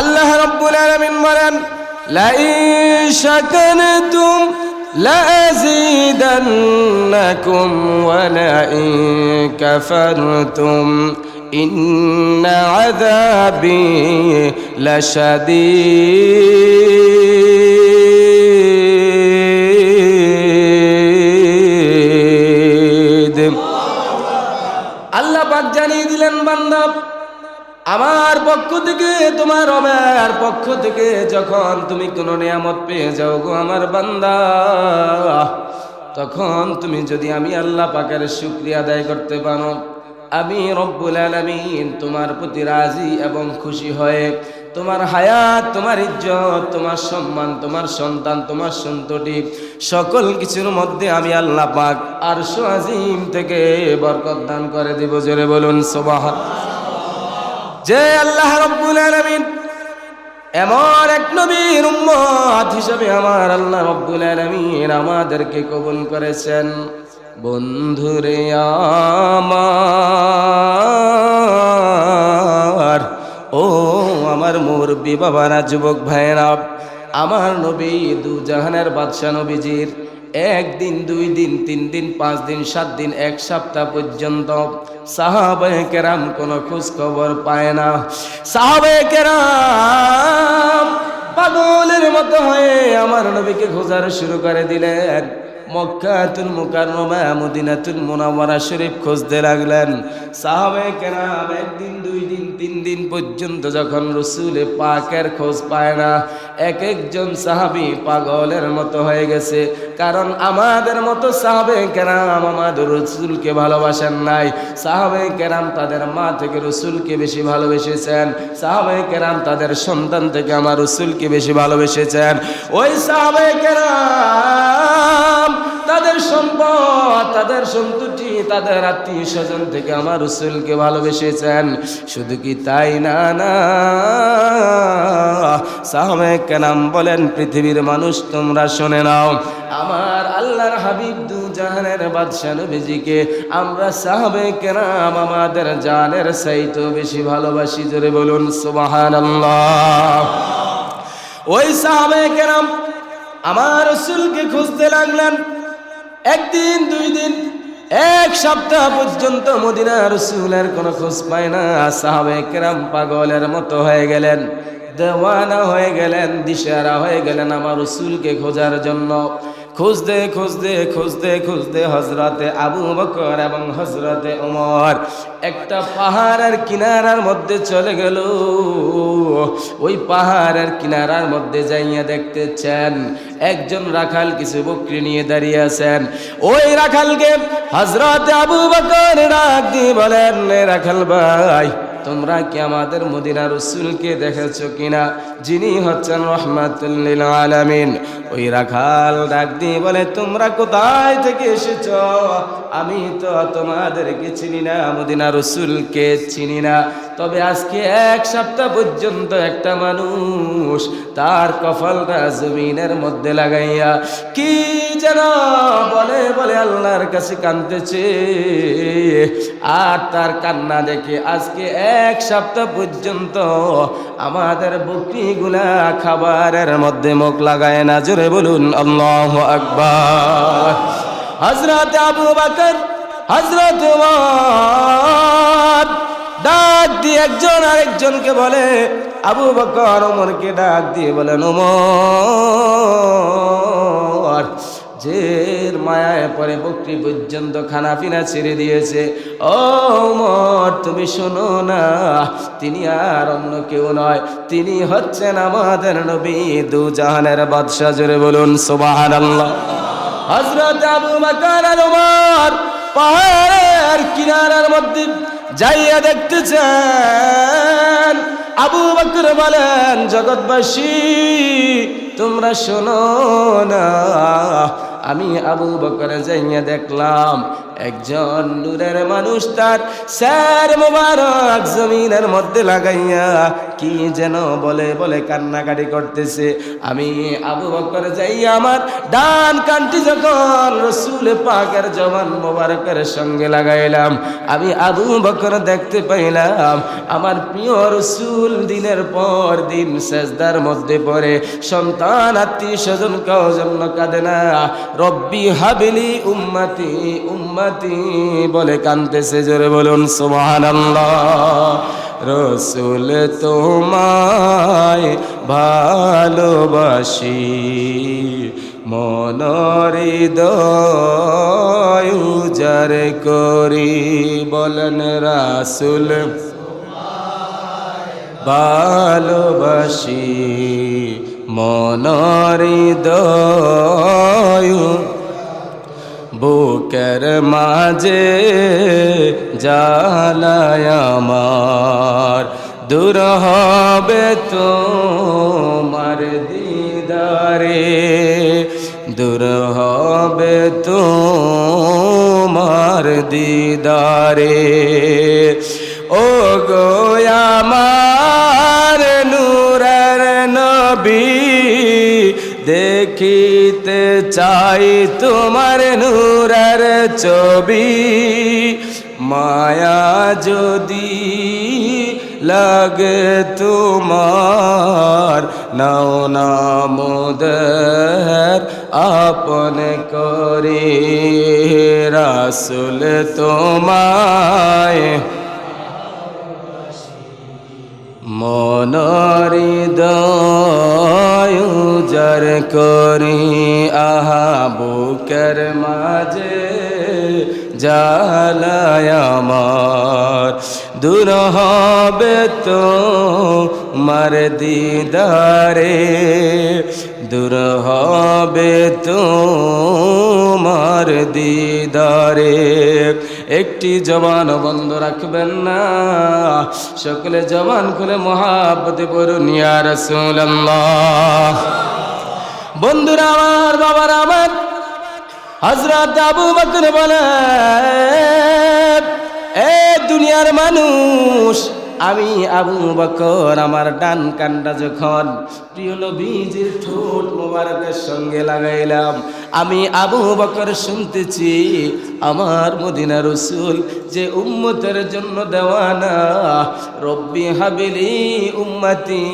আল্লাহ রাব্বুল আলামিন বলেন, লাইন শাকারতুম লাযীদান্নাকুম ওয়া লাইন কাফারতুম ইন্না আযাবি লাশাদীদ। আল্লাহ পাক জানিয়ে দিলেন, বান্দা আমার পক্ষ থেকে, তোমার রবের পক্ষ থেকে যখন তুমি কোনো নিয়ামত পেয়ে যাও গো আমার বান্দা, তখন তুমি যদি আমি আল্লাহ পাকের শুকরিয়া আদায় করতে পারো, আমি রব্বুল আলামিন তোমার প্রতি রাজি এবং খুশি হয়ে তোমার হায়াত, তোমার ইজ্জত, তোমার সম্মান, তোমার সন্তান, তোমার সন্ততি সকল কিছুর মধ্যে আমি আল্লাহ পাক আরশ আজিম থেকে বরকত দান করে দিব। জোরে বলুন সুবহানাল্লাহ। যে আল্লাহ রাব্বুল আলামিন এমন এক নবীর উম্মত হিসেবে আমার আল্লাহ রাব্বুল আলামিন আমাদেরকে কবুল করেছেন। বন্ধুরে আমার, ও আমার মুরব্বী বাবারা, যুবক ভাইয়েরা, আমার নবী দু জাহানের বাদশা নবীজির একদিন, 2 দিন, 3 দিন, 5 দিন, 7 দিন, 1 সপ্তাহ পর্যন্ত সাহাবায়ে কেরাম কোনো খোঁজ খবর পায় না। সাহাবায়ে কেরাম পাগলের মতো হয়ে আমার নবীকে খোঁজার শুরু করে দিলেন। মক্কাতুল মুকাররমা, মদিনাতুল মুনাওয়ারা শরীফ খুঁজতে লাগলেন। সাহাবায়ে কেরাম 1 দিন, 2 দিন, 3 দিন পর্যন্ত যখন রাসূল পাকের খোঁজ পায় না, একজন সাহাবী পাগলের মতো হয়ে গেছে। কারণ আমাদের মতো সাহাবায়ে কেরাম আমাদের রাসূলকে ভালোবাসেন নাই। সাহাবায়ে কেরাম তাদের মা থেকে রাসূলকে বেশি ভালোবেসেছেন। সাহাবায়ে কেরাম তাদের সন্তান থেকে আমার রাসূলকে বেশি ভালোবেসেছেন। ওই সাহাবায়ে কেরাম তাদের সম্পদ, তাদের সন্ততি, তাদের আত্মীয় স্বজন থেকে আমার রাসূলকে ভালোবেসেছেন। শুধু কি তাই না, না, সাহাবায়ে কেরাম বলেন, পৃথিবীর মানুষ তোমরা শুনে নাও, আমার আল্লাহর হাবিব দু জাহানের বাদশা নবীজিকে আমরা সাহাবায়ে কেরাম আমাদের জানের চাইতেও বেশি ভালোবাসি। জোরে বলুন সুবহানাল্লাহ। ওই সাহাবায়ে কেরাম আমার রাসূলকে খুঁজতে লাগলেন। 1 দিন, 2 দিন, 1 সপ্তাহ পর্যন্ত মদিনা রাসূলের কোনো খোঁজ পায় না। সাহাবায়ে কেরাম পাগলের মতো হয়ে গেলেন, দেওয়ানা হয়ে গেলেন, দিশেহারা হয়ে গেলেন আমার রাসূলকে খোঁজার জন্য। খুঁজতে খুঁজতে খুঁজতে খুঁজতে হযরতে আবু বকর এবং হযরতে ওমর একটা পাহাড়ের কিনারার মধ্যে চলে গেল। ওই পাহাড়ের কিনারার মধ্যে যাইয়া দেখতেছেন একজন রাখাল কিছু বকরি নিয়ে দাঁড়িয়ে আছেন। ওই রাখালকে হযরতে আবু বকর ডাক দিয়ে বলেন, রাখাল ভাই, তোমরা কি আমাদের মদিনার রাসূলকে দেখেছো কিনা, যিনি হচ্ছেন রাহমাতুল লিল আলামিন? ওই রাখাল ডাক দিয়ে বলে, তোমরা কোথায় থেকে এসেছো? আমি তো তোমাদেরকে চিনি না, মদিনার রাসূলকে চিনি না। তবে আজকে 1 সপ্তাহ পর্যন্ত একটা মানুষ তার কপালটা জমিনের মধ্যে লাগাইয়া কি যেন বলে বলে আল্লাহর কাছে কাঁদতেছে। আর তার কান্না দেখে আজকে 1 সপ্তাহ পর্যন্ত আমাদের বকরিগুলা খাবারের মধ্যে মুখ লাগায় না। জোরে বলুন আল্লাহু আকবার। হযরত আবু বকর, হযরত ওমর ডাক দিয়ে একজন আরেকজনকে বলে, আবু বকর ওমরকে ডাক দিয়ে বলেন, ওমর যে মায়ায় পরে বকরি পর্যন্ত খানা পিনা ছেড়ে দিয়েছে, ও ওমর তুমি শোনো না, তিনি আর অন্য কেউ নয়, তিনি হচ্ছেন আমাদের নবী দু জাহানের বাদশা। জোরে বলুন সুবহানাল্লাহ। হযরত আবু বকর আর ওমর পাহাড়ের কিনারার মধ্যে যাইয়া দেখতেছেন। আবু বকর বলেন, জগৎবাসী তোমরা শোনো না, আমি আবু বকর যাইয়া দেখলাম একজন নূরের মানুষ তার স্যার মোবারক জমিনের মধ্যে লাগাইয়া কি যেন বলে বলে কান্নাকাটি করতেছে। আমি আবু বকর যাইয়া আমার ডান কানটি যখন রসুল পাকের জবান মোবারকের সঙ্গে লাগাইলাম, আমি আবু বকর দেখতে পাইলাম আমার প্রিয় রসুল দিনের পর দিন সেজদার মধ্যে পড়ে সন্তান আত্মীয় স্বজন কাউ জন্য কাঁদে না, রব্বি হাবিলি উম্মতি উম্মতি বলে কাঁদতেছে। জোরে বলুন সুবহানাল্লাহ। রসুল তোমায় ভালোবাসি মনের হৃদয় উজাড় করি। বলেন রাসূল ভালোবাসি মনের হৃদয়, বুকের মাঝে জ্বালায় আমার, দূর হবে তোমার দিদারে, দূর হবে তোমার দিদারে। ও গো আমার নূরের নবী, দেখিতে চাই তোমার নূরের ছবি, মায়া যদি লাগে তোমার, নাও না মোদের আপন করে। রাসূল তোমায় মনের হৃদয় উজাড় করি, আহা বুকের মাঝে জ্বালায় আমার, দূর হবে তোমার দিদারে, দূর হবে তোমার দিদারে। একটি জবান বন্ধ রাখবেন না, সকলে জবান খুলে মহাব্বতে পড়ুন ইয়া রাসূলুল্লাহ। বন্ধুরা আমার, বাবারা আমার, হযরত আবু বকর বলেন, এ দুনিয়ার মানুষ, আমি আবু বকর আমার ডান কানটা যখন প্রিয় নবীজির ঠোঁট মোবারকের সঙ্গে লাগাইলাম, আমি আবু বকর শুনতেছি আমার মদিনা রসুল যে উম্মতের জন্য দেওয়ানা, রব্বি হাবিলি উম্মতি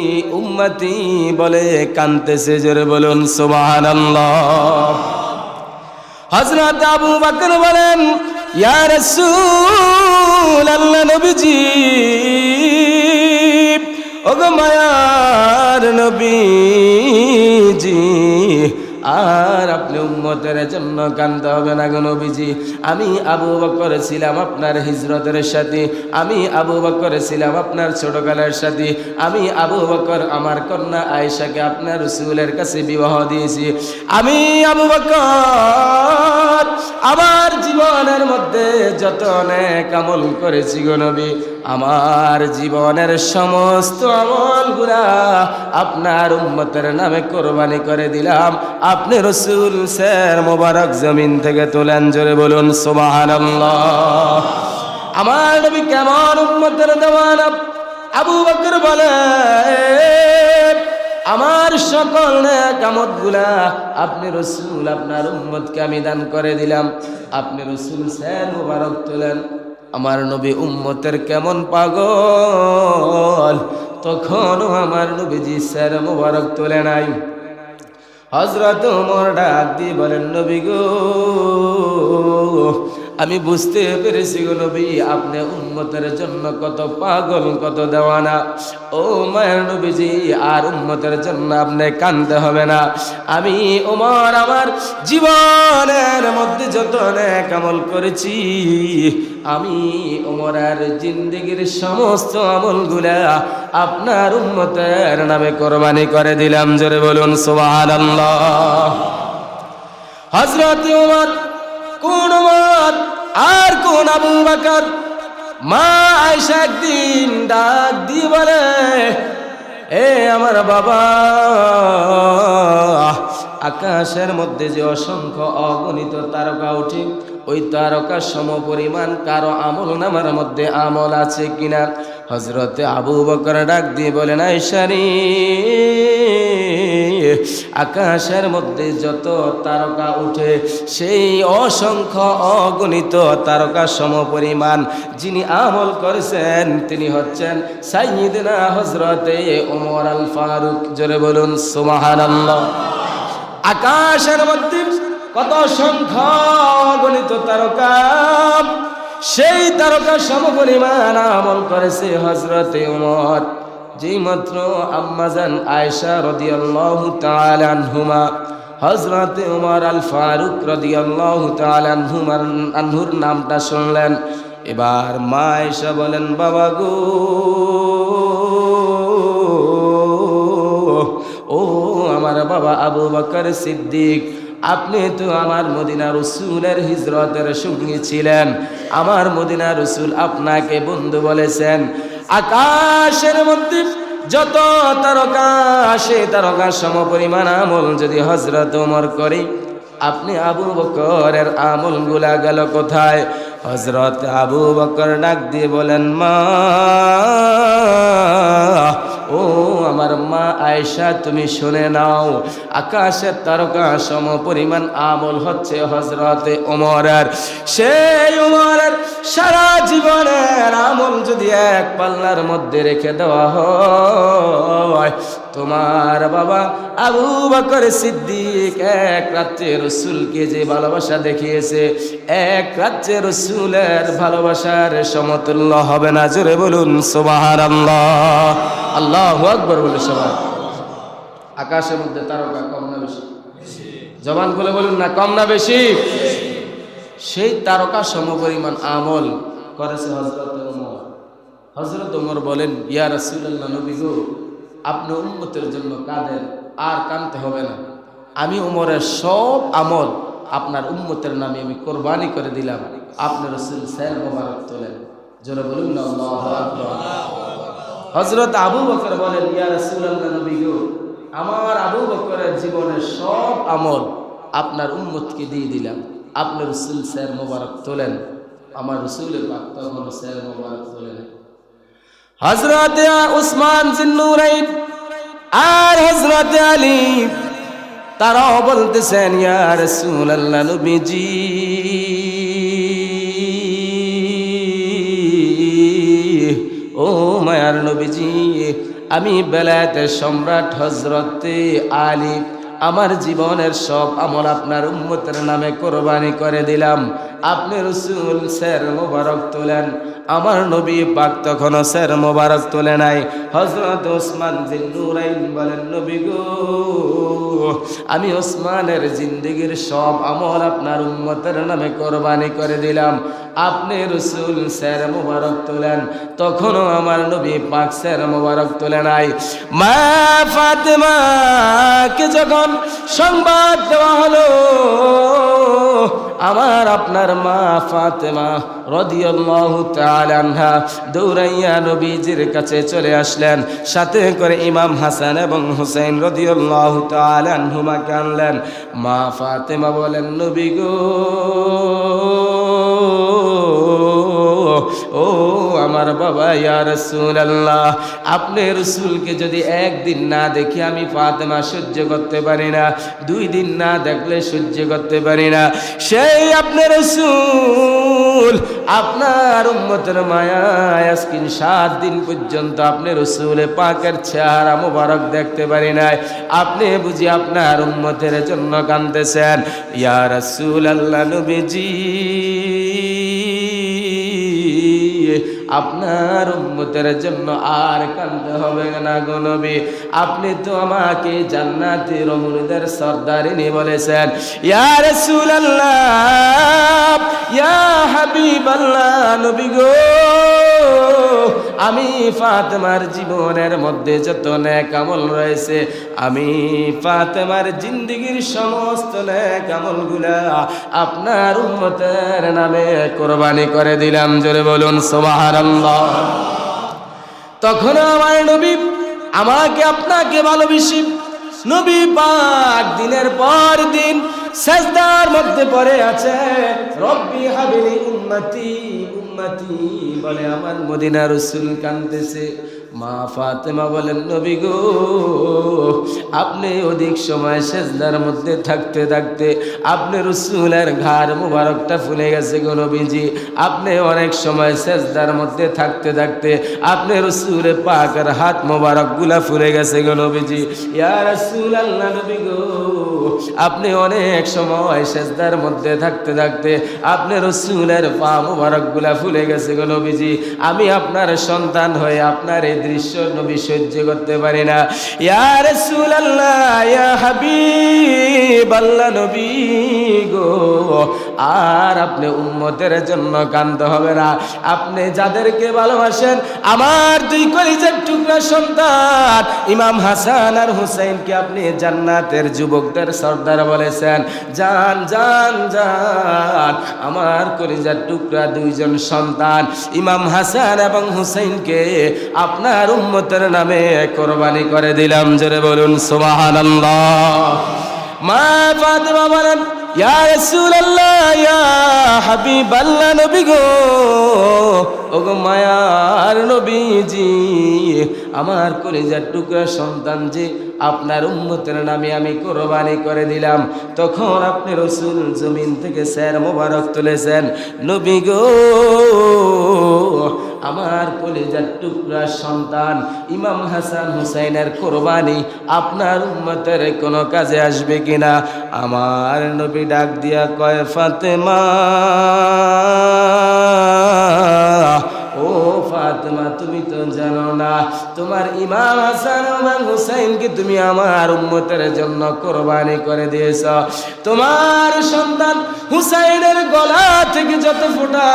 উম্মতি বলে কাঁদতেছে। জোরে বলুন সুবহানাল্লাহ। হযরত আবু বকর বলেন, ইয়া রাসূল আল্লাহ নবীজি, ওগো মায়ার নবীজি, আর আপনি উম্মতের জন্য কাঁদতে হবে না গো নবীজি। আমি আবু বকর ছিলাম আপনার হিজরতের সাথী, আমি আবু বকর ছিলাম আপনার ছোটকালের সাথী, আমি আবু বকর আমার কন্যা আয়েশাকে আপনার রাসূলের কাছে বিবাহ দিয়েছি। আমি আবু বকর আমার জীবনের মধ্যে যত নেক আমল করেছি গো নবী, আমার জীবনের সমস্ত আমলগুলা আপনার উম্মতের নামে কোরবানি করে দিলাম। আপনি রসুল স্যার মোবারক জমিন থেকে তোলেন। জোরে বলুন সুবহানাল্লাহ। আমার নবী কেমন উম্মতের দেওয়ানা। আবু বকর বলে, আমার সকল নেক আমলগুলা আপনি রসুল আপনার উম্মতকে আমি দান করে দিলাম। আপনি রসুল স্যার মোবারক তোলেন। আমার নবী উম্মতের কেমন পাগল, তখনও আমার নবীজি স্যার মোবারক তোলে নাই। হযরত ওমর ডাক দিয়ে বলেন, নবী গো, আমি বুঝতে পেরেছি গো নবী, আপনি উম্মতের জন্য কত পাগল, কত দেওয়ানা। ও মায়ের নবীজি, আর উম্মতের জন্য আপনি কাঁদতে হবে না। আমি ওমর আমার জীবনের মধ্যে যত নেক আমল করেছি, আমি ওমরের জিন্দেগীর সমস্ত আমলগুলা আপনার উম্মতের নামে কোরবানি করে দিলাম। জোরে বলুন সুবহানাল্লাহ। হযরত ওমর, কোন ওমর আর কোন আবু বকর? মা আয়েশা একদিন ডাক দিয়ে বলে, এ আমার বাবা, আকাশের মধ্যে যে অসংখ্য অগণিত তারকা উঠে, ওই তারকা সমপরিমাণ কারো আমল নামার মধ্যে আমল আছে কিনা। হযরতে আবু বকর ডাক দিয়ে বলেন, আয়েশা রে, আকাশের মধ্যে যত তারকা উঠে সেই অসংখ্য অগণিত তারকা সমপরিমাণ যিনি আমল করেছেন তিনি হচ্ছেন সাইয়্যিদনা হযরতে ওমর আল ফারুক। জোরে বলুন সুবহানাল্লাহ। আকাশের মধ্যে কত সংখ্যা অগণিত তারকা, সেই তারকা সমপরিমাণ আমল করেছে হযরতে ওমর। যেই মাত্র আম্মাজান আয়েশা রাদিয়াল্লাহু তাআলা আনহুমা হযরতে ওমর আল ফারুক রাদিয়াল্লাহু তাআলা আনহুর নামটা শুনলেন, এবার মা আয়েশা বলেন, বাবা গো, ও আমার বাবা আবু বকর সিদ্দিক, আপনি তো আমার মদিনা রাসূলের হিজরতের সঙ্গী ছিলেন, আমার মদিনা রাসূল আপনাকে বন্ধু বলেছেন। আকাশের মধ্যে যত তারকা, সেই তারকা সমপরিমাণ আমল যদি হযরত ওমর করি, আপনি আবু বকরের আমলগুলা গেল কোথায়? হযরত আবু বকর ডাক দিয়ে বলেন, মা, ও আমার মা আয়েশা, তুমি শুনে নাও, আকাশের তারকা সমপরিমাণ আমল হচ্ছে হযরতে ওমরের। সেই ওমরের সারা জীবনের আমল যদি এক পাল্লার মধ্যে রেখে দেওয়া হয়, তোমার বাবা আবু বকর সিদ্দিক এক রাত্রে রাসূলকে যে ভালোবাসা দেখিয়েছে, এক রাত্রে রাসূলের ভালোবাসার সমতুল্য হবে না। জোরে বলুন সুবহানাল্লাহ। আল্লাহু আকবার বলে সবাই। আকাশের মধ্যে তারকা কম না বেশি? জবান খুলে বলুন না, কম না বেশি? সেই তারকা সমপরিমাণ আমল করেছে হযরত ওমর। হযরত ওমর বলেন, ইয়া রাসূলুল্লাহ, নবী গো, আপনি উম্মতের জন্য কাঁদেন, আর কাঁদতে হবে না। আমি ওমরের সব আমল আপনার উম্মতের নামে আমি কোরবানি করে দিলাম। আপনি রাসূল স্যার মোবারক তোলেন। জোরে বলুন না আল্লাহু আকবার। হযরত আবু বকর বলেন, ইয়া রাসূলুল্লাহ, নবী গো, আমার আবু বকরের জীবনের সব আমল আপনার উম্মতকে দিয়ে দিলাম। আপনি রাসূল স্যার মোবারক তোলেন। আমার রাসূলের পাক তখন স্যার মোবারক তোলেন। হযরতে উসমান জিন্নুরাইন আর হযরতে আলী তারাও বলতেছেন, ইয়া রাসূলুল্লাহ, নবীজি, ও মায়ার নবীজি, আমি বেলায়েতের সম্রাট হযরতে আলী আমার জীবনের সব আমল আপনার উম্মতের নামে কোরবানি করে দিলাম। আপনি রাসূল স্যার মোবারক তোলেন। আমার নবী পাক তখনও স্যার মোবারক তোলে নাই। হযরত ওসমান জিন্নুরাইন বলেন, নবী গো, আমি ওসমানের জিন্দেগির সব আমল আপনার উম্মতের নামে কোরবানি করে দিলাম। আপনি রাসূল স্যার মোবারক তোলেন। তখনও আমার নবী পাক স্যার মোবারক তোলে নাই। মা ফাতেমাকে যখন সংবাদ দেওয়া হলো, আমার আপনার মা ফাতেমা রাদিয়াল্লাহু তাআলা আনহা দৌড়াইয়া নবীজির কাছে চলে আসলেন। সাথে করে ইমাম হাসান এবং হুসাইন রাদিয়াল্লাহু তাআলা আনহুমাকে আনলেন। মা ফাতেমা বলেন, নবী গো, ও আমার বাবা, ইয়া রাসূলুল্লাহ, আপনি রাসূলকে যদি একদিন না দেখি আমি ফাতেমা সহ্য করতে পারি না, 2 দিন না দেখলে সহ্য করতে পারি না। সেই আপনি রাসূল, আপনার উম্মতের মায়ায় আজকে 7 দিন পর্যন্ত আপনি রাসূলে পাকের চেহারা মোবারক দেখতে পারি নাই। আপনি বুঝি আপনার উম্মতের জন্য কাঁদতেছেন? ইয়া রাসূলুল্লাহ, নবীজি, আপনার উম্মতের জন্য আর কাঁদতে হবে না গো নবী। আপনি তো আমাকে জান্নাতের রমণীদের সর্দারিনী বলেছেন। ইয়া রাসূলুল্লাহ, ইয়া হাবিবাল্লাহ, নবী গো, আমি ফাতেমার জীবনের মধ্যে যত নেক আমল রয়েছে, আমি ফাতেমার জিন্দেগীর সমস্ত নেক আমলগুলা আপনার উম্মতের নামে কোরবানি করে দিলাম। জোরে বলুন সুবহানাল্লাহ। তখন আমার নবী আমাকে আপনাকে ভালোবেসে নবী পাক দিনের পর দিন সাজদার মধ্যে পড়ে আছে, রব্বি হাবিলি উম্মতি উম্মতি বলে আমার মদিনা রাসূল কাঁদতেছে। মা ফাতেমা বলেন, নবী গো, আপনি অধিক সময় সেজদার মধ্যে থাকতে থাকতে আপনি রাসূলের ঘাড় মুবারকটা ফুলে গেছে গো নবীজি। আপনি অনেক সময় সেজদার মধ্যে থাকতে থাকতে আপনি রাসূলের পাকের হাত মুবারকগুলা ফুলে গেছে গো নবীজি। ইয়া রাসূলুল্লাহ, নবী গো, আপনি অনেক সময় সেজদার মধ্যে থাকতে থাকতে আপনি রাসূলের পা মুবারকগুলা ফুলে গেছে গো নবীজি। আমি আপনার সন্তান হয়ে আপনার এই দৃশ্য নবী সহ্য করতে পারি না। ইয়া রাসূলুল্লাহ, ইয়া হাবিবাল্লাহ, নবী গো, আর আপনি উম্মতের জন্য কাঁদতে হবে না। আপনি যাদেরকে ভালোবাসেন, আমার দুই কলিজার টুকরা সন্তান ইমাম হাসান আর হুসাইনকে আপনি জান্নাতের যুবকদের সর্দার বলেছেন। জান জান জান, আমার কলিজার টুকরা দুইজন সন্তান ইমাম হাসান এবং হুসাইনকে আপনার উম্মতের নামে কোরবানি করে দিলাম। জোরে বলুন সুবহানাল্লাহ। মা ফাতেমা বলেন, ইয়া রাসূলুল্লাহ, ইয়া হাবিবাল্লাহ, নবী গো, ওগো মায়ার নবীজি, আমার কলিজার টুকরা সন্তান যে আপনার উম্মতের নামে আমি কোরবানি করে দিলাম। তখন আপনি রাসূল জমিন থেকে স্যার মোবারক তুলেছেন। নবী গো, আমার কলিজার টুকরা সন্তান ইমাম হাসান হুসাইনের কোরবানি আপনার উম্মতের কোনো কাজে আসবে কিনা? আমার নবী ডাক দিয়া কয়, ফাতেমা, ও ফাতেমা, তুমি তো জানো না তোমার ইমাম হাসান এবং হুসাইনকে তুমি আমার উম্মতের জন্য কোরবানি করে দিয়েছ। তোমার সন্তান হুসাইনের গলা থেকে যত ফোঁটা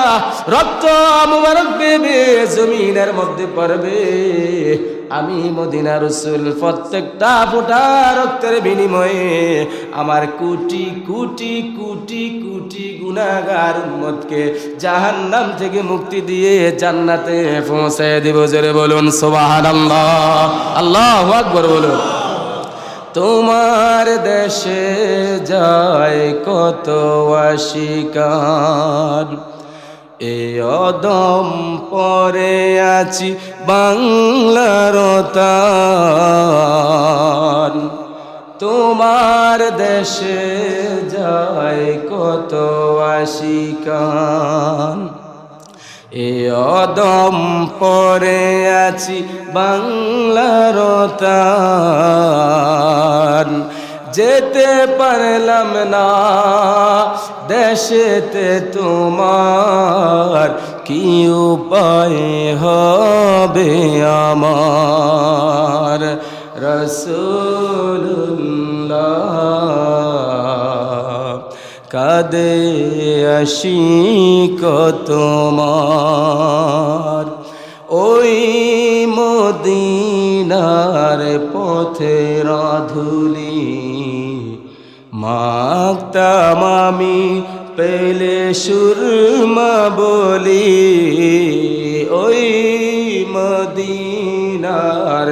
রক্ত মুবারক বেবে জমিনের মধ্যে পড়বে, আমি মদিনা রাসূল প্রত্যেকটা ফোঁটা রক্তের বিনিময়ে আমার কোটি কোটি কোটি কোটি গুনাহগার উম্মতকে জাহান্নাম থেকে মুক্তি দিয়ে জান্নাতে পৌঁছায় দেব। জোরে বলুন সুবহানাল্লাহ, আল্লাহু আকবার বলুন। তোমার দেশে যায় কত আশিকান, এ অদম পরে আছি বাংলার তান। তোমার দেশে যায় কত আশিকান, এ অদম পরে আছি বাংলার তান। যেতে পারলাম না দেশেতে তোমার, কি উপায় হবে আমার? রাসূলুল্লাহ কাঁদে আশিক তোমার, ওই মদিনার পথের ধুলি মাগতাম আমি পেলে সুরমা বলি, ওই মদিনার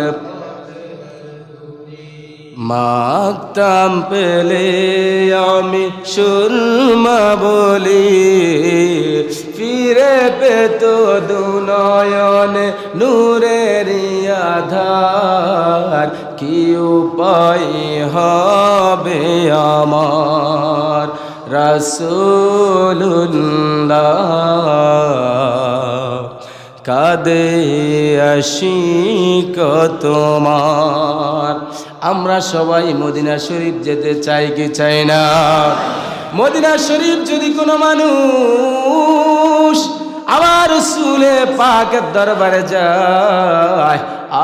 মাগতাম পেলে আমি সুরমা বলি। ফিরে পেত দুনয়নে নূরের আধার, কি উপায় হবে আমার? রাসূলুল্লাহ কাঁদে আশিক তোমার। আমরা সবাই মদিনা শরীফ যেতে চাই কি চাই না? মদিনা শরীফ যদি কোনো মানুষ আমার রাসূলে পাকের দরবারে যায়,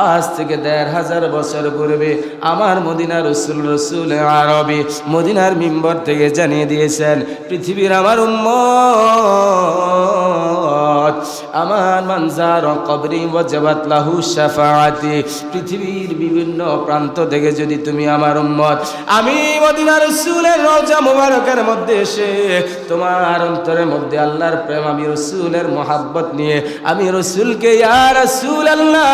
আজ থেকে ১৫০০ বছর পূর্বে আমার মদিনা রসুল আরবি মদিনার মিম্বর থেকে জানিয়ে দিয়েছেন, পৃথিবীর আমার উম্মত আমার মানজার কবরি ওয়াজাবাত লাহু শাফাআতি, পৃথিবীর বিভিন্ন প্রান্ত থেকে যদি তুমি আমার উম্মত আমি মদিনার রাসূলের রওজা মুবারকের মধ্যে এসে তোমার অন্তরের মধ্যে আল্লাহর প্রেম, আমি রাসূলের মহব্বত নিয়ে আমি রাসূলকে ইয়া রাসূলুল্লাহ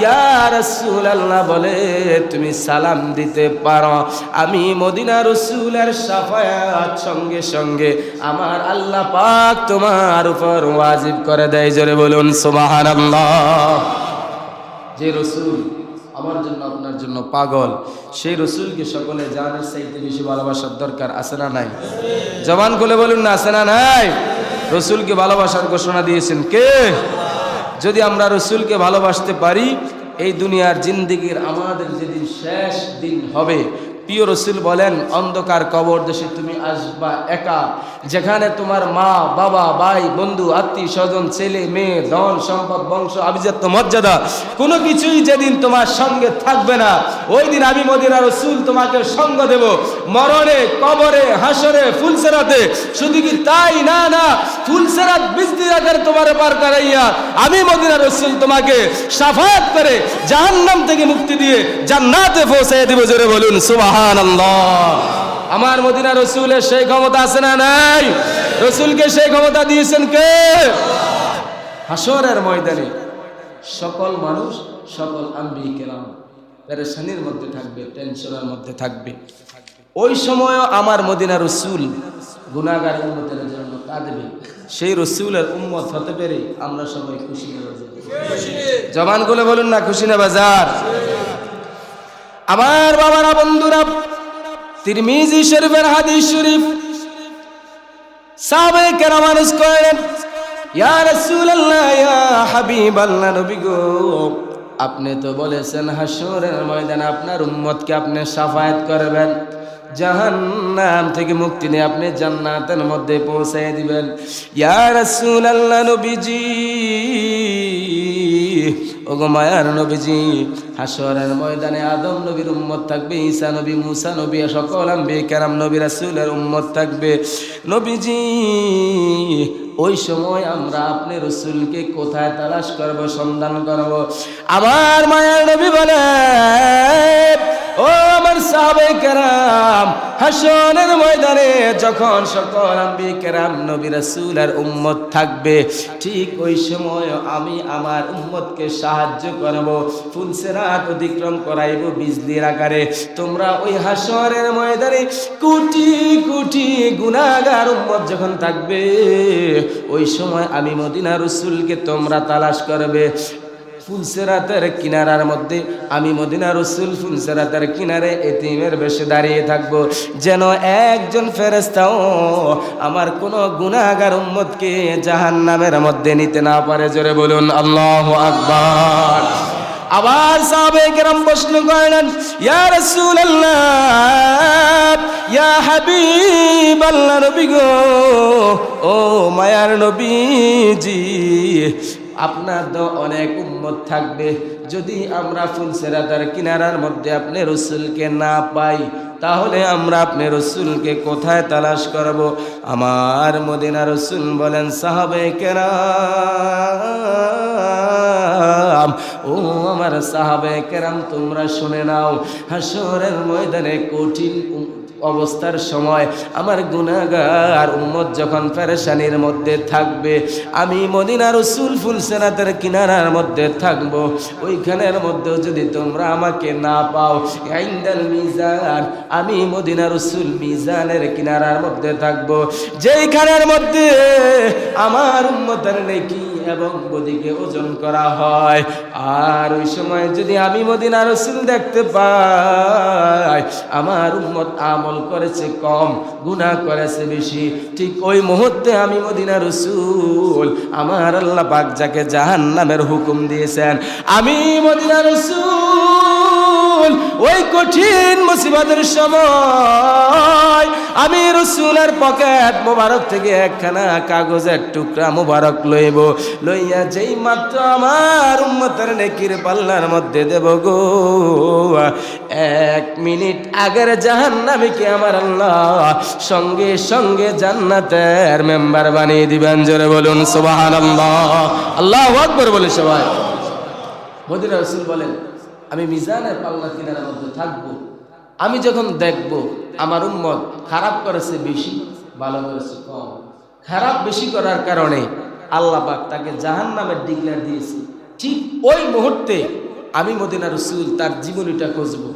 ইয়া রাসূলুল্লাহ বলে তুমি সালাম দিতে পারো, আমি মদিনার রাসূলের শাফায়াত সঙ্গে সঙ্গে আমার আল্লাহ পাক তোমার উপর ওয়াজিব করে দেয়। জোরে বলুন সুবহানাল্লাহ। যে রাসূল আমার জন্য আপনার জন্য পাগল, সেই রাসূলকে সকলে জানের চাইতে বেশি ভালোবাসার দরকার আছে না নাই? জবান খুলে বলুন না, আছে না নাই? রাসূলকে ভালোবাসার ঘোষণা দিয়েছেন কে? যদি আমরা রাসূলকে ভালোবাসতে পারি, এই দুনিয়ার জিন্দেগির আমাদের যেদিন শেষ দিন হবে, প্রিয় রাসূল বলেন অন্ধকার কবর দেশে তুমি আসবা একা, যেখানে তোমার মা বাবা ভাই বন্ধু আত্মীয় স্বজন ছেলে মেয়ে ধন সম্পদ বংশ আভিজাত্য মর্যাদা কোনো কিছুই যেদিন তোমার সঙ্গে থাকবে না, ওই দিন আমি মদিনার রাসূল তোমাকে সঙ্গ দেব মরণে, কবরে, হাসরে, ফুলসেরাতে। শুধু কি তাই না, না ফুলসেরাত বিজদিরাতের তোমার পার করাইয়া আমি মদিনার রাসূল তোমাকে শাফায়াত করে জাহান্নাম থেকে মুক্তি দিয়ে জান্নাতে পৌঁছে দেব। জোরে বলুন সুবহানাল্লাহ। আমার মদিনার রাসূলের সেই ক্ষমতা আছে না নাই? রাসূলকে সেই ক্ষমতা দিয়েছেন কে? হাসরের ময়দানে সকল মানুষ, সকল আম্বিয়া কেরাম পেরেশানির মধ্যে থাকবে, টেনশনের মধ্যে থাকবে। ওই সময়ও আমার মদিনার রাসূল গুনাহগার উম্মতের জন্য কাঁদবে। সেই রাসূলের উম্মত হতে পেরে আমরা সবাই খুশি হয়ে যাব। জবান খুলে বলুন না, খুশি না বাজার? আমার বাবারা বন্ধুরা, তিরমিজি শরীফের হাদিস শরীফ, সাহাবায়ে কেরাম আরজ করেন ইয়া রাসূলুল্লাহ ইয়া হাবিবাল্লাহ, নবী গো আপনি তো বলেছেন হাসরের ময়দানে আপনার উম্মতকে আপনি শাফায়াত করবেন, জাহান্নাম থেকে মুক্তি নিয়ে আপনি জান্নাতের মধ্যে পৌঁছায় দিবেন। ইয়া রাসূলুল্লাহ নবীজি, ওগো মায়ার নবীজি, হাসরের ময়দানে আদম নবীর উম্মত থাকবে, ঈসা নবী, মুসা নবী, সকল আম্বিয়া কেরাম নবী রাসূলের উম্মত থাকবে। নবীজি ওই সময় আমরা আপনি রাসূলকে কোথায় তালাশ করব, সন্ধান করব? আমার মায়ার নবী বলে ও আমার সাহাবায়ে কেরাম, হাসরের ময়দানে যখন সকল আম্বিয়া কেরাম নবী রাসূলের উম্মত থাকবে, ঠিক ওই সময় আমি আমার উম্মতকে সাহায্য করব, ফুলসেরাত অতিক্রম করাইব বিজলির আকারে। তোমরা ওই হাসরের ময়দানে কোটি কোটি গুনাহগার উম্মত যখন থাকবে, ওই সময় আমি মদিনার রাসূলকে তোমরা তালাশ করবে। ফুলসেরাতের কিনারার মধ্যে আমি মদিনার রাসূল ফুলসেরাতের কিনারে এতিমের বেশে দাঁড়িয়ে থাকব, যেন একজন ফেরেশতাও আমার কোনো গুনাহগার উম্মতকে জাহান্নামের মধ্যে নিতে না পারে। জোরে বলুন আল্লাহু আকবার। আবার সাহাবায়ে কেরাম প্রশ্ন করলেন ইয়া রাসূলুল্লাহ ইয়া হাবিবাল্লাহ, নবী গো ও মায়ার নবীজি, আপনার তো অনেক উম্মত থাকবে, যদি আমরা ফুলসেরাতের কিনারার মধ্যে আপনি রাসূলকে না পাই, তাহলে আমরা আপনি রাসূলকে কোথায় তালাশ করব? আমার মদিনার রাসূল বলেন সাহাবায়ে কেরাম, ও আমার সাহাবায়ে কেরাম তোমরা শুনে নাও, হাসরের ময়দানে কঠিন অবস্থার সময় আমার গুনাহগার উম্মত যখন পেরেশানির মধ্যে থাকবে, আমি মদিনার রাসূল ফুলসেরাতের কিনারার মধ্যে থাকব, ওইখানের মধ্যেও যদি তোমরা আমাকে না পাও, ইনদাল মিজান, আমি মদিনার রাসূল মিজানের কিনারার মধ্যে থাকব, যেইখানের মধ্যে আমার উম্মতের নেকি এবং বদিকে ওজন করা হয়। আর ওই সময় যদি আমি মদিনার রাসূল দেখতে পাই আমার উম্মত আমল করেছে কম, গুনাহ করেছে বেশি, ঠিক ওই মুহূর্তে আমি মদিনার রাসূল আমার আল্লাহ পাক যাকে জাহান্নামের হুকুম দিয়েছেন, আমি মদিনার রাসূল রাসূল ওই কঠিন মুসিবতের সময় আমি রাসূলের পকেট মোবারক থেকে একখানা কাগজের টুকরা মোবারক লইয়া যেই মাত্র আমার উম্মতের নেকির পাল্লার মধ্যে দেব গো, 1 মিনিট আগের জাহান্নামীকে আমার আল্লাহ সঙ্গে সঙ্গে জান্নাতের মেম্বার বানিয়ে দিবেন। জোরে বলুন সুবহানাল্লাহ, আল্লাহু আকবার বলে সবাই। মদিনা রাসূল বলেন আমি মিজানের পাল্লা কিনারের মধ্যে থাকবো, আমি যখন দেখব আমার উম্মত খারাপ করেছে বেশি, ভালো করেছে কম, খারাপ বেশি করার কারণে আল্লাহ পাক তাকে জাহান্নামের ডিক্লেয়ার দিয়েছে, ঠিক ওই মুহূর্তে আমি মদিনা রাসূল তার জীবনীটা খুঁজবো,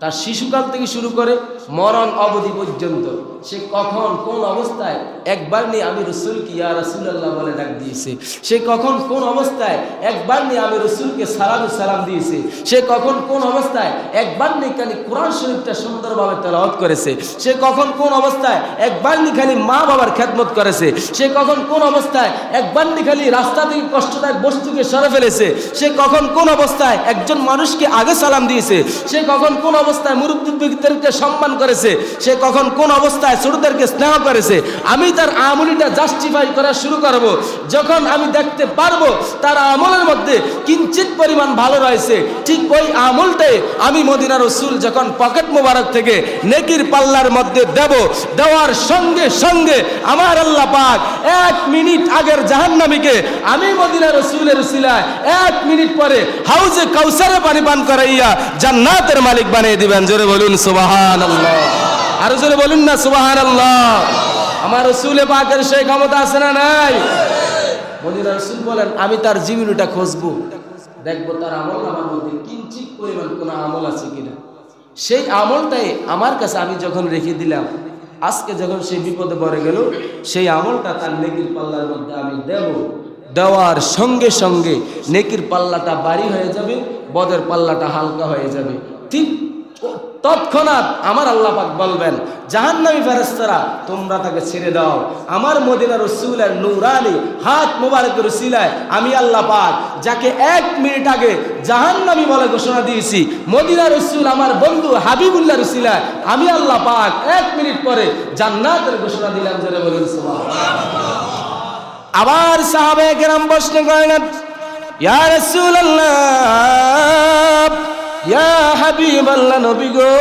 তার শিশুকাল থেকে শুরু করে মরণ অবধি পর্যন্ত সে কখন কোন অবস্থায় একবার নিয়ে আমি রাসূলকে ইয়া রাসূলুল্লাহ বলে ডাক দিয়েছে, সে কখন কোন অবস্থায় একবার নিয়ে আমি রাসূলকে সালাম দিয়েছে, সে কখন কোন অবস্থায় একবার নিয়ে খালি কোরআন শরীফটা সুন্দরভাবে তেলাওয়াত করেছে, সে কখন কোন অবস্থায় একবার নিয়ে খালি মা বাবার খেদমত করেছে, সে কখন কোন অবস্থায় একবার নিয়ে খালি রাস্তা থেকে কষ্টদায়ক বস্তুকে সরে ফেলেছে, সে কখন কোন অবস্থায় একজন মানুষকে আগে সালাম দিয়েছে, সে কখন কোন অবস্থায় মুরব্বিদেরকে সম্মান করেছে, সে কখন কোন অবস্থায় ছোটদেরকে স্নেহ করেছে। আমি তার আমলটা জাস্টিফাই করা শুরু করব যখন আমি দেখতে পারবো তার আমলের মধ্যে কিঞ্চিত পরিমাণ ভালো রয়েছে, ঠিক ওই আমলটাই আমি মদিনা রাসূল যখন পকেট মোবারক থেকে নেকির পাল্লার মধ্যে দেওয়ার সঙ্গে সঙ্গে আমার আল্লাহ পাক 1 মিনিট আগের জাহান্নামীকে আমি মদিনা রাসূলের উসিলায় 1 মিনিট পরে হাউজে কাউসারে পানি পান করাইয়া জান্নাতের মালিক বানিয়ে দিবেন। জোরে বলুন সুবহানাল্লাহ, আরো জোরে বলুন না সুবহানাল্লাহ। আমার রাসূলে পাকের সেই ক্ষমতা আছে না নাই? মদিনা রাসূল বলেন আমি তার জীবনীটা খুঁজবো, দেখবো তার আমলনামার মধ্যে কিঞ্চিত পরিমাণ কোন আমল আছে কিনা। সেই আমলটাই আমার কাছে আমি যখন রেখে দিলাম, আজকে যখন সেই বিপদে পড়ে গেল সেই আমলটা তার নেকির পাল্লার মধ্যে আমি দেওয়ার সঙ্গে সঙ্গে নেকির পাল্লাটা ভারী হয়ে যাবে, বদের পাল্লাটা হালকা হয়ে যাবে। ঠিক তৎক্ষণাৎ আমার আল্লাহ পাক বলবেন জাহান্নামী ফেরেশতারা তোমরা তাকে ছেড়ে দাও, আমার মদিনা রাসূলের নূরানি হাত মোবারকের উসিলায় আমি আল্লাহ পাক যাকে 1 মিনিট আগে জাহান্নামী বলে ঘোষণা দিয়েছি, মদিনা রাসূল আমার বন্ধু হাবিবুল্লাহর উসিলায় আমি আল্লাহ পাক 1 মিনিট পরে জান্নাতের ঘোষণা দিলাম। জোরে বলুন সুবহানাল্লাহ। আবার সাহাবায়ে কেরাম প্রশ্ন করেন ইয়া রাসূলুল্লাহ, ইয়া হাবিবাল্লাহ, নবী গো,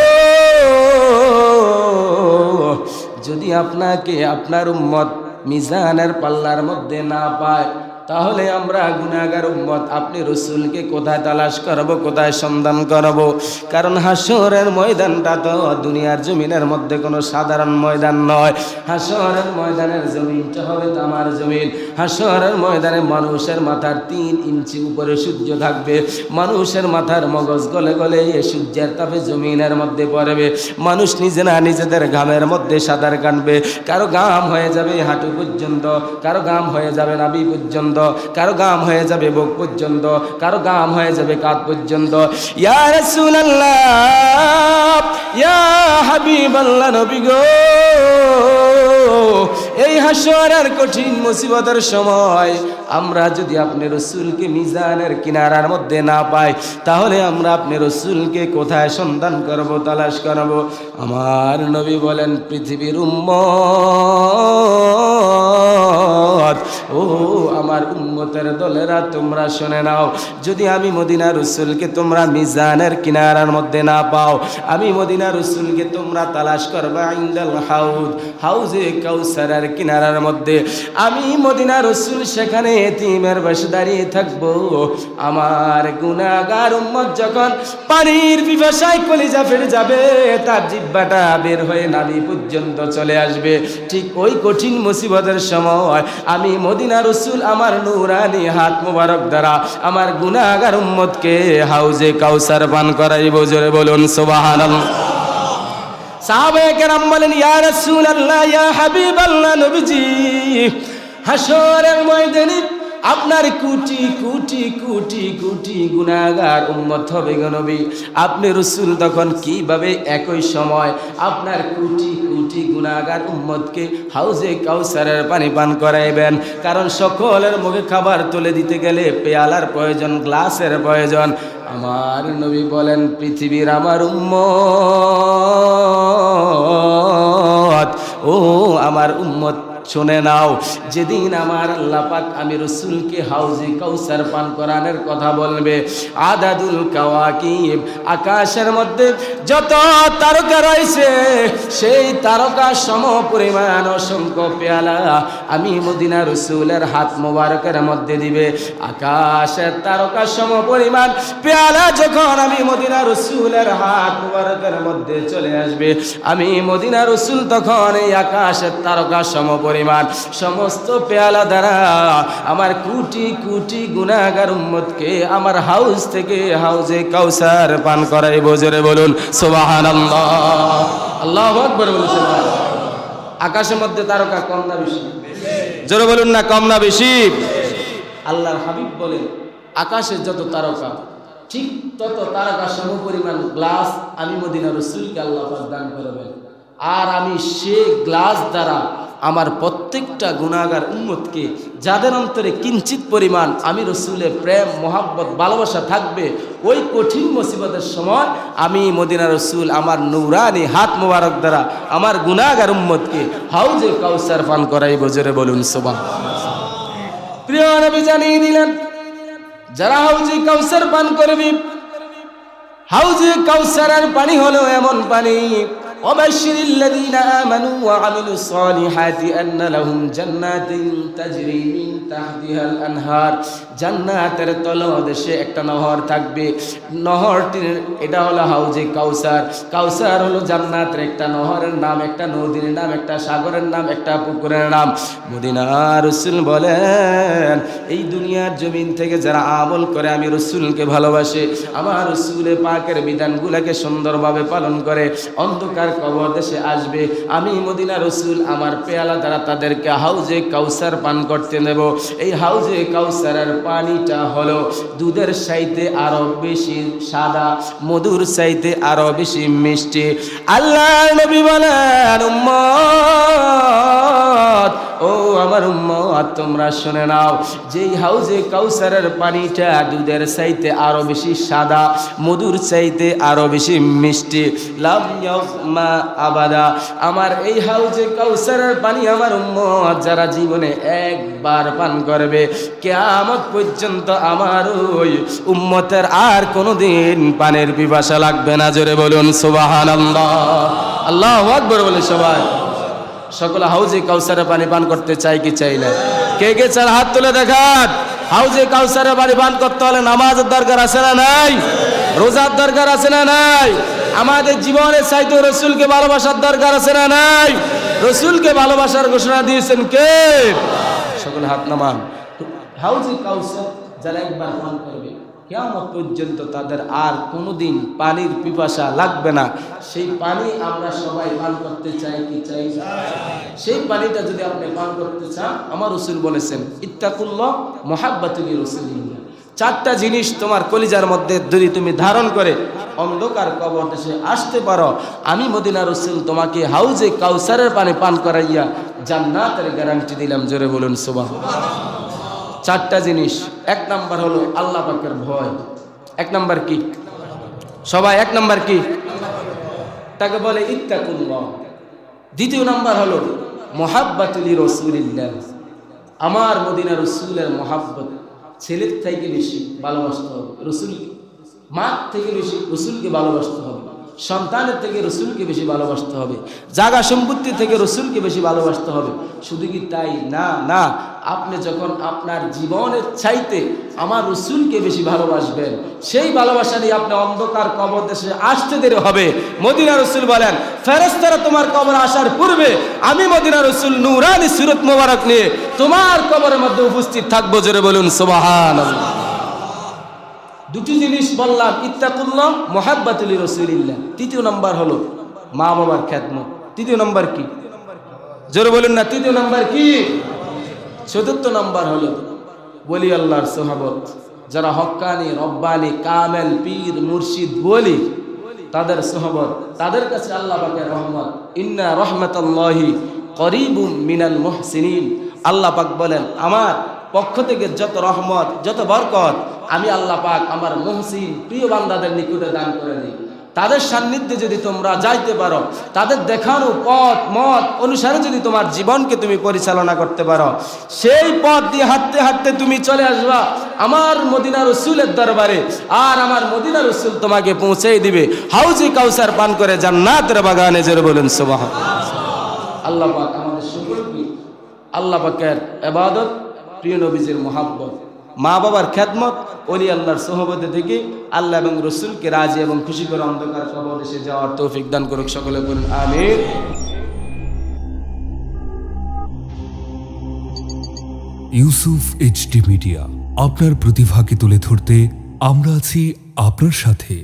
যদি আপনাকে আপনার উম্মত মিজানের পাল্লার মধ্যে না পায় তাহলে আমরা গুনাহগার উম্মত আপনি রাসূলকে কোথায় তালাশ করব, কোথায় সন্ধান করব? কারণ হাসরের ময়দানটা তো দুনিয়ার জমিনের মধ্যে কোনো সাধারণ ময়দান নয়। হাসরের ময়দানের জমিনটা হবে তামার জমিন। হাসরের ময়দানে মানুষের মাথার 3 ইঞ্চি উপরে সূর্য থাকবে, মানুষের মাথার মগজ গলে গলে সূর্যের তাপে জমিনের মধ্যে পড়বে, মানুষ নিজেদের ঘামের মধ্যে সাঁতার কাটবে, কারো গাম হয়ে যাবে হাঁটু পর্যন্ত, কারো গাম হয়ে যাবে নাভি পর্যন্ত, কারো গাম হয়ে যাবে বুক পর্যন্ত, কারো গাম হয়ে যাবে কাঁধ পর্যন্ত। ইয়া রাসূলুল্লাহ, ইয়া হাবিবাল্লাহ, নবী গো, এই হাসরের কঠিন মুসিবতের সময় আমরা যদি আপনি রাসূলকে মিজানের কিনারার মধ্যে না পাই তাহলে আমরা আপনি রাসূলকে কোথায় সন্ধান করব, তালাশ করব? আমার নবী বলেন পৃথিবীর উম্মত, ও আমার উম্মতের দলেরা তোমরা শুনে নাও, যদি আমি মদিনা রাসূলকে তোমরা মিজানের কিনারার মধ্যে না পাও, আমি মদিনা রাসূলকে তোমরা তালাশ করবা ইনদাল হাউজে কাউসারের কিনারার মধ্যে। আমি মদিনা রাসূল সেখানে এতিমের বসে দাঁড়িয়ে থাকবো। আমার গুনাহগার উম্মত যখন পানির পিপাসায় কলিজা ফেটে যাবে, তার জিহ্বাটা বের হয়ে নাভি পর্যন্ত চলে আসবে, ঠিক ওই কঠিন মুসিবতের সময় আমি মদিনা রাসূল আমার নূরানি হাত মোবারক দ্বারা আমার গুনাহগার উম্মতকে হাউজে কাউসার পান করাইব। জোরে বলুন সুবহানাল্লাহ। সাহাবায়ে কেরাম বলেন ইয়া রাসূলুল্লাহ, ইয়া হাবিবাল্লাহ, নবীজি, হাসরের ময়দানে আপনার কোটি কোটি কোটি কোটি গুনাহগার উম্মত হবে গো নবী। আপনি রাসূল তখন কিভাবে একই সময় আপনার কোটি কোটি গুনাহগার উম্মতকে হাউজে কাউসারের পানি পান করাইবেন? কারণ সকলের মুখে খাবার তুলে দিতে গেলে পেয়ালার প্রয়োজন, গ্লাসের প্রয়োজন। আমার নবী বলেন, পৃথিবীর আমার উম্মত, ও আমার উম্মত শুনে নাও, যেদিন আমার আল্লাহ পাক আমি রাসূলকে হাউজে কাউসার পান করানোর কথা বলবে, আদাদুল কাওয়াকিব, আকাশের মধ্যে যত তারকা রয়েছে সেই তারকা সম পরিমাণ অসংখ্য পেয়ালা আমি মদিনা রাসূলের হাত মোবারকের মধ্যে দিবে। আকাশের তারকা সম পরিমাণ পেয়ালা যখন আমি মদিনা রাসূলের হাত মোবারকের মধ্যে চলে আসবে, আমি মদিনা রাসূল তখন এই আকাশের তারকা সম পরিমাণ সমস্ত পেয়ালা দ্বারা আমার কোটি কোটি গুনাহগার উম্মতকে আমার হাউস থেকে হাউজে কাউসার পান করাইব। জোরে বলুন সুবহানাল্লাহ, আল্লাহু আকবার বলুন সুবহানাল্লাহ। আকাশের মধ্যে তারকা কম না বেশি? জোরে বলুন না, কম না বেশি? আল্লাহর হাবিব বলেন, আকাশের যত তারকা ঠিক তত তারকা সম পরিমাণ গ্লাস আমি মদিনা রাসূলকে আল্লাহ পাক দান করবেন। আর আমি সেই গ্লাস দ্বারা আমার প্রত্যেকটা গুনাহগার উম্মতকে, যাদের অন্তরে কিঞ্চিত পরিমাণ আমি রাসূলের প্রেম মোহাব্বত ভালোবাসা থাকবে, ওই কঠিন মুসিবতের সময় আমি মদিনা রাসূল আমার নূরানি হাত মোবারক দ্বারা আমার গুনাহগার উম্মতকে হাউজে কাউসার পান করাইব। জোরে বলুন সুবহানাল্লাহ। প্রিয় নবী জানিয়ে দিলেন, যারা হাউজে কাউসার পান করবে, হাউজে কাউসারের পানি হলো এমন পানি, وبشر الذين آمنوا وعملوا الصالحات أن لهم جنات تجري من تحتها الأنهار। জান্নাতের তলদেশে একটা নহর থাকবে, নহরটির এটা হলো হাউজে কাউসার। কাউসার হলো জান্নাতের একটা নহরের নাম, একটা নদীর নাম, একটা সাগরের নাম, একটা পুকুরের নাম। মদিনা রাসূল বলেন, এই দুনিয়ার জমিন থেকে যারা আমল করে আমি রাসূলকে ভালোবাসে, আমার রাসূলের পাকের বিধানগুলোকে সুন্দরভাবে পালন করে, অন্ধকার কবর দেশে আসবে, আমি মদিনা রাসূল আমার পেয়ালা দ্বারা তাদেরকে হাউজে কাউসার পান করতে দেব। এই হাউজে কাউসারের পানিটা হলো দুধের চাইতে আরো বেশি সাদা, মধুর চাইতে আরো বেশি মিষ্টি। আল্লাহর নবী বলেন, উম্মত, ও আমার উম্মত তোমরা শুনে নাও, যেই হাউজে কাউসারের পানিটা দুধের চাইতে আরো বেশি সাদা, মধুর চাইতে আরো বেশি মিষ্টি, লাম ইয়াজমা আবাদা, আমার এই হাউজে কাউসারের পানি আমার উম্মত যারা জীবনে একবার পান করবে, কিয়ামত পর্যন্ত আমার ওই উম্মতের আর কোনোদিন পানের পিপাসা লাগবে না। জোরে বলুন সুবহানাল্লাহ, আল্লাহু আকবার বলে সবাই। সকলে হাউজে কাউসারের পানি পান করতে চাই কি চাই না? কে কে চার হাত তুলে দেখান। হাউজে কাউসারের পানি পান করতে হলে নামাজের দরকার আছে না নাই? রোজার দরকার আছে না নাই? আমাদের জীবনের চাইতে রাসূলকে ভালোবাসার দরকার আছে না নাই? রাসূলকে ভালোবাসার ঘোষণা দিয়েছেন কে? সকলে হাত নামান। হাউজে কাউসার যারা একবার পান করবে, কিয়ামত পর্যন্ত তাদের আর কোনোদিন পানির পিপাসা লাগবে না। সেই পানি আমরা সবাই পান করতে চাই কি চাই? সেই পানিটা যদি আপনি পান করতে চান, আমার রাসূল বলেছেন, ইত্তাকুল্লাহ মুহাব্বাতুল রাসূলিল্লাহ। চারটা জিনিস তোমার কলিজার মধ্যে যদি তুমি ধারণ করে অন্ধকার কবর দেশে আসতে পারো, আমি মদিনা রাসূল তোমাকে হাউজে কাউসারের পানি পান করাইয়া জান্নাতের গ্যারান্টি দিলাম। জোরে বলুন সুবহানাল্লাহ। চারটা জিনিস। এক নাম্বার হলো আল্লাহ পাকের ভয়। এক নাম্বার কি? সবাই এক নাম্বার কি? তাকে বলে ইত্তাকুল্লাহ। দ্বিতীয় নাম্বার হলো মুহাব্বাতুল রাসূলিল্লাহ, আমার মদিনা রাসূলের মুহাব্বত। ছেলের থেকে বেশি ভালোবাসতে হবে রাসূল, মা থেকে বেশি রাসূলকে ভালোবাসতে হবে, সন্তানের থেকে রাসূলকে বেশি ভালোবাসতে হবে, জায়গা সম্পত্তি থেকে রাসূলকে বেশি ভালোবাসতে হবে। শুধু কি তাই না, না, আপনি যখন আপনার জীবনের চাইতে আমার রাসূলকে বেশি ভালোবাসবেন, সেই ভালোবাসা নিয়ে আপনি অন্ধকার কবর দেশে আসতে দেরি হবে। মদিনা রাসূল বলেন, ফেরেশতারা তোমার কবর আসার পূর্বে আমি মদিনা রাসূল নূরানি সুরত মোবারক নিয়ে তোমার কবরের মধ্যে উপস্থিত থাকবো। জোরে বলুন সুবহানাল্লাহ। দুটি জিনিস বললাম, ইত্তাকুল্লাহ মুহাব্বাতুল রাসূলিল্লাহ। তৃতীয় নাম্বার হলো মা বাবার খেদমত। তৃতীয় নাম্বার কি? জোরে বলুন না, তৃতীয় নাম্বার কি? চতুর্থ নাম্বার হলো ওলি আল্লাহর সুহবত, যারা হক্কানি, রব্বানি, কামেল, পীর, মুর্শিদ, ওলি, তাদের সুহবত, তাদের কাছে আল্লাহ পাকের রহমত। ইন্না রাহমাতাল্লাহি করিবুম মিনাল মুহসিনিন। আল্লাহ পাক বলেন, আমার পক্ষ থেকে যত রহমত, যত বরকত আমি আল্লাহ পাক আমার মুহসিন প্রিয় বান্দাদের নিকটে দান করে দিই। তাদের সান্নিধ্যে যদি তোমরা যাইতে পারো, তাদের দেখানো পথ মত অনুসারে যদি তোমার জীবনকে তুমি পরিচালনা করতে পারো, সেই পথ দিয়ে হাঁটতে হাঁটতে তুমি চলে আসবা আমার মদিনা রসুলের দরবারে। আর আমার মদিনা রসুল তোমাকে পৌঁছে দিবে হাউজে কাউসার পান করে জান্নাতের বাগানে। জোরে বলেন সুবহানাল্লাহ। আল্লাহ পাক আমাদের সকলকে আল্লাহ পাকের ইবাদত, প্রিয় নবীজির মুহাব্বত, মা বাবার খেদমত, ওলি আল্লাহর সোহবতে থেকে আল্লাহ এবং রসুলকে রাজি এবং খুশি করে অন্ধকার কবর এসে যাওয়ার তৌফিক দান করুক। সকলে বলুন আমিন। ইউসুফ এইচডি মিডিয়া, আপনার প্রতিভাকে তুলে ধরতে আমরা আছি আপনার সাথে।